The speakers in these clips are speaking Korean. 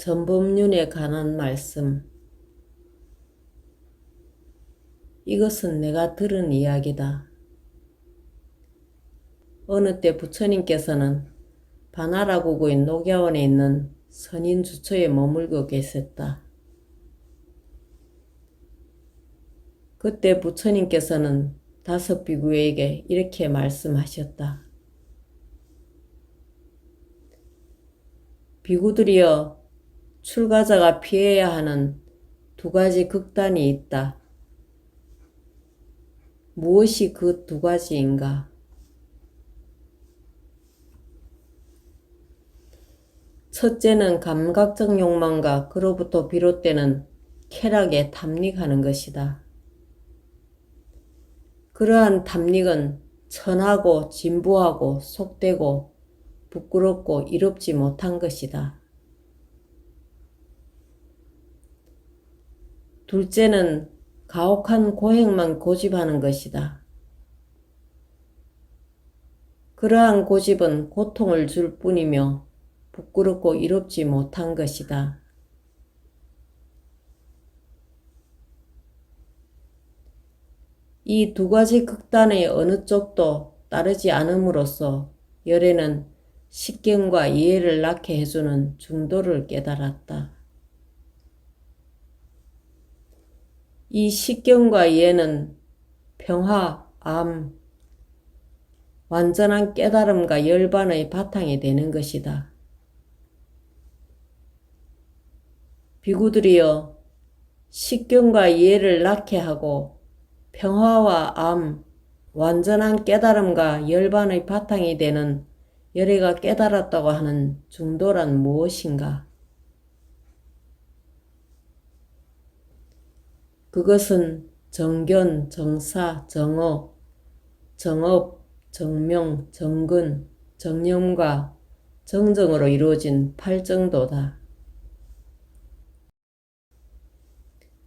전범륜에 관한 말씀. 이것은 내가 들은 이야기다. 어느 때 부처님께서는 바나라구구인 녹야원에 있는 선인주처에 머물고 계셨다. 그때 부처님께서는 5 비구에게 이렇게 말씀하셨다. 비구들이여, 출가자가 피해야 하는 2가지 극단이 있다. 무엇이 그 2가지인가? 첫째는 감각적 욕망과 그로부터 비롯되는 쾌락에 탐닉하는 것이다. 그러한 탐닉은 천하고 진부하고 속되고 부끄럽고 이롭지 못한 것이다. 둘째는 가혹한 고행만 고집하는 것이다. 그러한 고집은 고통을 줄 뿐이며 부끄럽고 이롭지 못한 것이다. 이 2가지 극단의 어느 쪽도 따르지 않음으로써 열애는 식견과 이해를 낳게 해주는 중도를 깨달았다. 이 식견과 이해는 평화, 암, 완전한 깨달음과 열반의 바탕이 되는 것이다. 비구들이여, 식견과 이해를 낳게 하고 평화와 암, 완전한 깨달음과 열반의 바탕이 되는 열애가 깨달았다고 하는 중도란 무엇인가? 그것은 정견, 정사, 정어, 정업, 정명, 정근, 정념과 정정으로 이루어진 8정도다.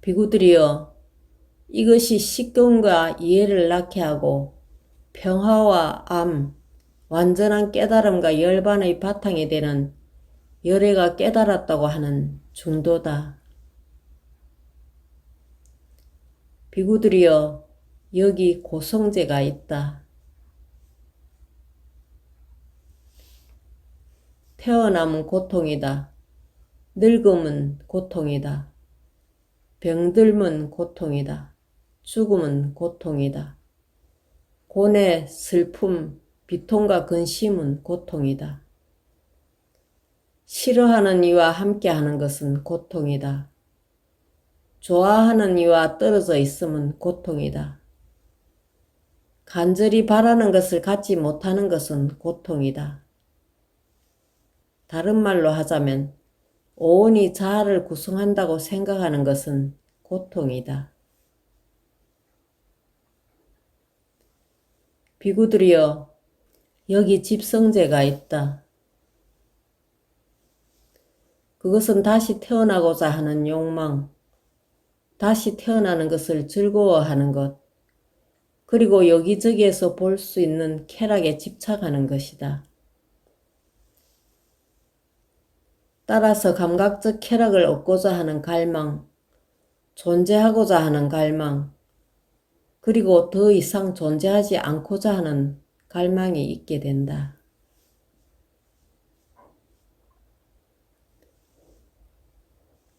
비구들이여, 이것이 식견과 이해를 낳게 하고 평화와 암, 완전한 깨달음과 열반의 바탕이 되는 열애가 깨달았다고 하는 중도다. 비구들이여, 여기 고성제가 있다. 태어남은 고통이다. 늙음은 고통이다. 병들면 고통이다. 죽음은 고통이다. 고뇌, 슬픔, 비통과 근심은 고통이다. 싫어하는 이와 함께하는 것은 고통이다. 좋아하는 이와 떨어져 있으면 고통이다. 간절히 바라는 것을 갖지 못하는 것은 고통이다. 다른 말로 하자면 오온이 자아를 구성한다고 생각하는 것은 고통이다. 비구들이여, 여기 집성제가 있다. 그것은 다시 태어나고자 하는 욕망, 다시 태어나는 것을 즐거워하는 것, 그리고 여기저기에서 볼 수 있는 쾌락에 집착하는 것이다. 따라서 감각적 쾌락을 얻고자 하는 갈망, 존재하고자 하는 갈망, 그리고 더 이상 존재하지 않고자 하는 갈망이 있게 된다.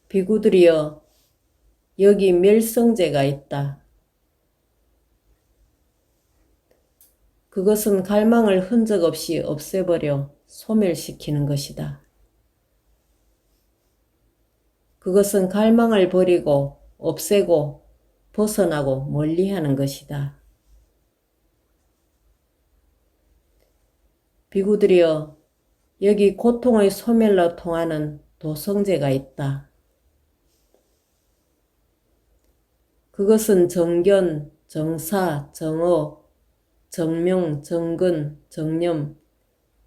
비구들이여, 여기 멸성제가 있다. 그것은 갈망을 흔적 없이 없애버려 소멸시키는 것이다. 그것은 갈망을 버리고 없애고 벗어나고 멀리하는 것이다. 비구들이여, 여기 고통의 소멸로 통하는 도성제가 있다. 그것은 정견, 정사, 정어, 정명, 정근, 정념,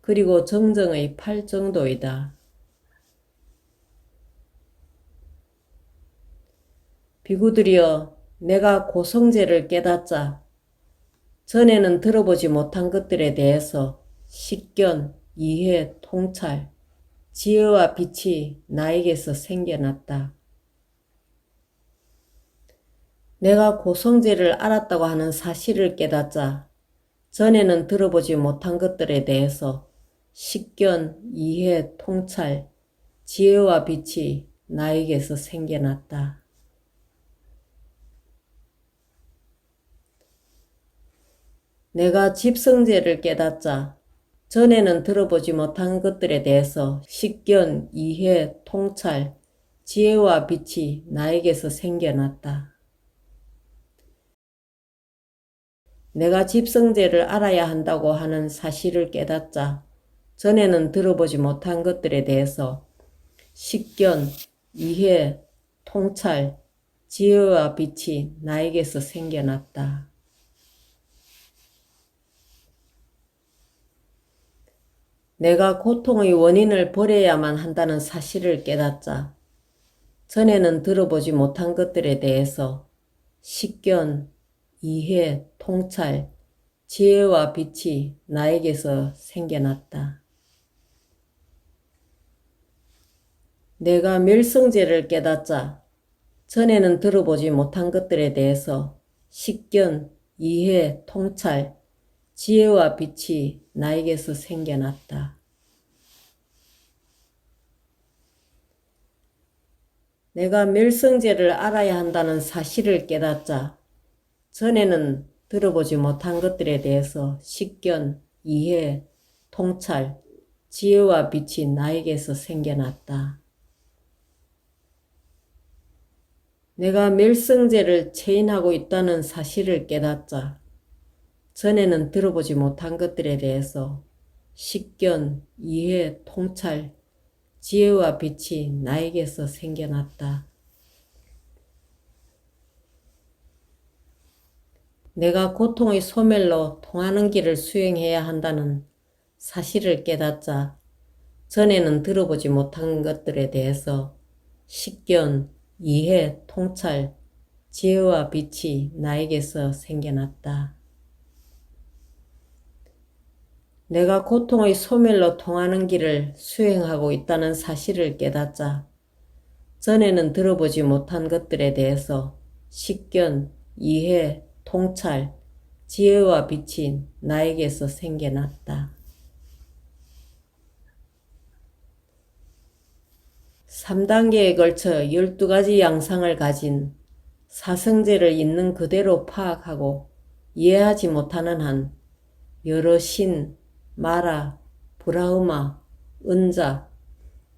그리고 정정의 8정도이다. 비구들이여, 내가 고성제를 깨닫자 전에는 들어보지 못한 것들에 대해서 식견, 이해, 통찰, 지혜와 빛이 나에게서 생겨났다. 내가 고성제를 알았다고 하는 사실을 깨닫자 전에는 들어보지 못한 것들에 대해서 식견, 이해, 통찰, 지혜와 빛이 나에게서 생겨났다. 내가 집성제를 깨닫자 전에는 들어보지 못한 것들에 대해서 식견, 이해, 통찰, 지혜와 빛이 나에게서 생겨났다. 내가 집성제를 알아야 한다고 하는 사실을 깨닫자 전에는 들어보지 못한 것들에 대해서 식견, 이해, 통찰, 지혜와 빛이 나에게서 생겨났다. 내가 고통의 원인을 버려야만 한다는 사실을 깨닫자 전에는 들어보지 못한 것들에 대해서 식견, 이해, 통찰, 지혜와 빛이 나에게서 생겨났다. 내가 멸성제를 깨닫자 전에는 들어보지 못한 것들에 대해서 식견, 이해, 통찰, 지혜와 빛이 나에게서 생겨났다. 내가 멸성제를 알아야 한다는 사실을 깨닫자 전에는 들어보지 못한 것들에 대해서 식견, 이해, 통찰, 지혜와 빛이 나에게서 생겨났다. 내가 멸성제를 체인하고 있다는 사실을 깨닫자 전에는 들어보지 못한 것들에 대해서 식견, 이해, 통찰, 지혜와 빛이 나에게서 생겨났다. 내가 고통의 소멸로 통하는 길을 수행해야 한다는 사실을 깨닫자 전에는 들어보지 못한 것들에 대해서 식견, 이해, 통찰, 지혜와 빛이 나에게서 생겨났다. 내가 고통의 소멸로 통하는 길을 수행하고 있다는 사실을 깨닫자 전에는 들어보지 못한 것들에 대해서 식견, 이해, 통찰, 지혜와 빛이 나에게서 생겨났다. 3단계에 걸쳐 12가지 양상을 가진 사성제를 있는 그대로 파악하고 이해하지 못하는 한 여러 신, 마라, 브라흐마, 은자,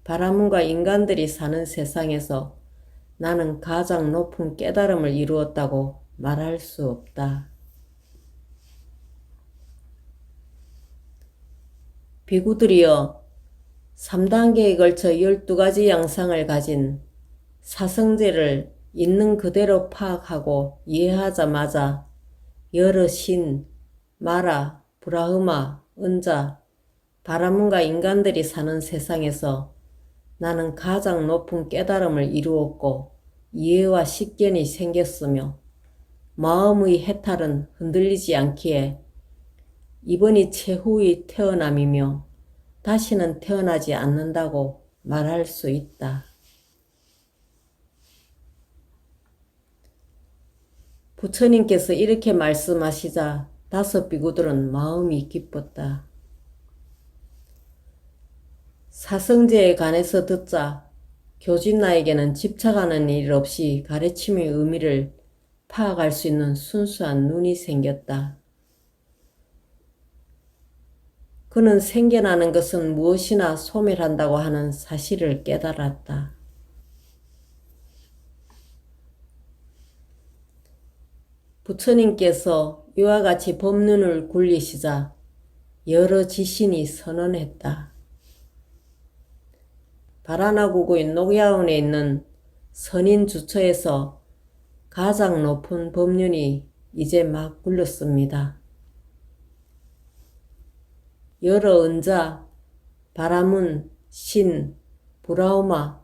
바라문과 인간들이 사는 세상에서 나는 가장 높은 깨달음을 이루었다고 말할 수 없다. 비구들이여, 3단계에 걸쳐 12가지 양상을 가진 사성제를 있는 그대로 파악하고 이해하자마자 여러 신, 마라, 브라흐마, 은자, 바라문과 인간들이 사는 세상에서 나는 가장 높은 깨달음을 이루었고 이해와 식견이 생겼으며 마음의 해탈은 흔들리지 않기에 이번이 최후의 태어남이며 다시는 태어나지 않는다고 말할 수 있다. 부처님께서 이렇게 말씀하시자 5 비구들은 마음이 기뻤다. 사성제에 관해서 듣자 교진나에게는 집착하는 일 없이 가르침의 의미를 파악할 수 있는 순수한 눈이 생겼다. 그는 생겨나는 것은 무엇이나 소멸한다고 하는 사실을 깨달았다. 부처님께서 이와 같이 법륜을 굴리시자 여러 지신이 선언했다. 바라나구구의 녹야원에 있는 선인주처에서 가장 높은 법륜이 이제 막 굴렸습니다. 여러 은자, 바라문, 신, 브라우마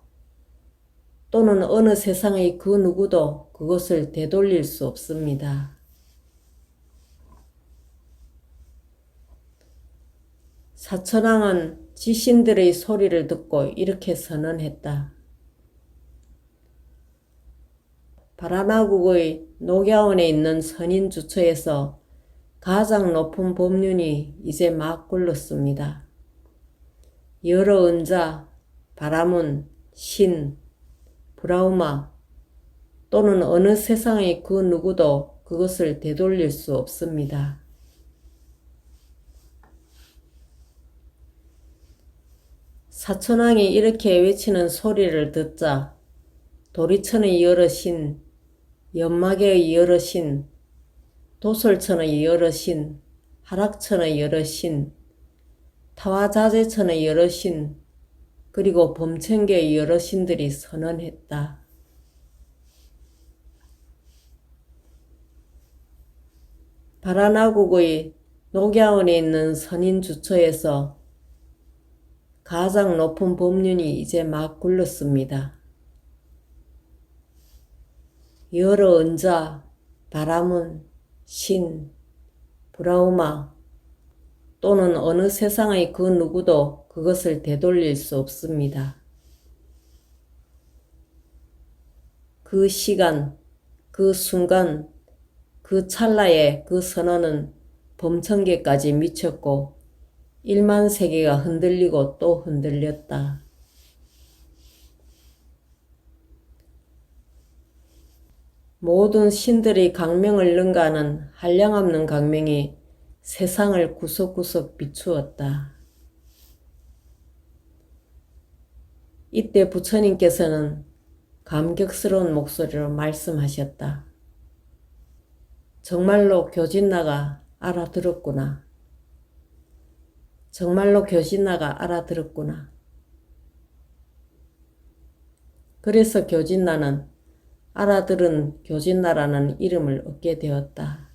또는 어느 세상의 그 누구도 그것을 되돌릴 수 없습니다. 사천왕은 지신들의 소리를 듣고 이렇게 선언했다. 바라나국의 녹야원에 있는 선인주처에서 가장 높은 법륜이 이제 막 굴렀습니다. 여러 은자, 바라문, 신, 브라우마 또는 어느 세상의 그 누구도 그것을 되돌릴 수 없습니다. 사천왕이 이렇게 외치는 소리를 듣자 도리천의 여러 신, 연마계의 여러 신, 도솔천의 여러 신, 하락천의 여러 신, 타화자재천의 여러 신, 그리고 범천계의 여러 신들이 선언했다. 바라나국의 녹야원에 있는 선인주처에서 가장 높은 법륜이 이제 막 굴렀습니다. 여러 은자, 바라문, 신, 브라우마 또는 어느 세상의 그 누구도 그것을 되돌릴 수 없습니다. 그 시간, 그 순간, 그 찰나에 그 선언은 범천계까지 미쳤고 1만 세계가 흔들리고 또 흔들렸다. 모든 신들의 강명을 능가하는 한량없는 강명이 세상을 구석구석 비추었다. 이때 부처님께서는 감격스러운 목소리로 말씀하셨다. 정말로 교진나가 알아들었구나. 정말로 교진나가 알아들었구나. 그래서 교진나는 알아들은 교진나라는 이름을 얻게 되었다.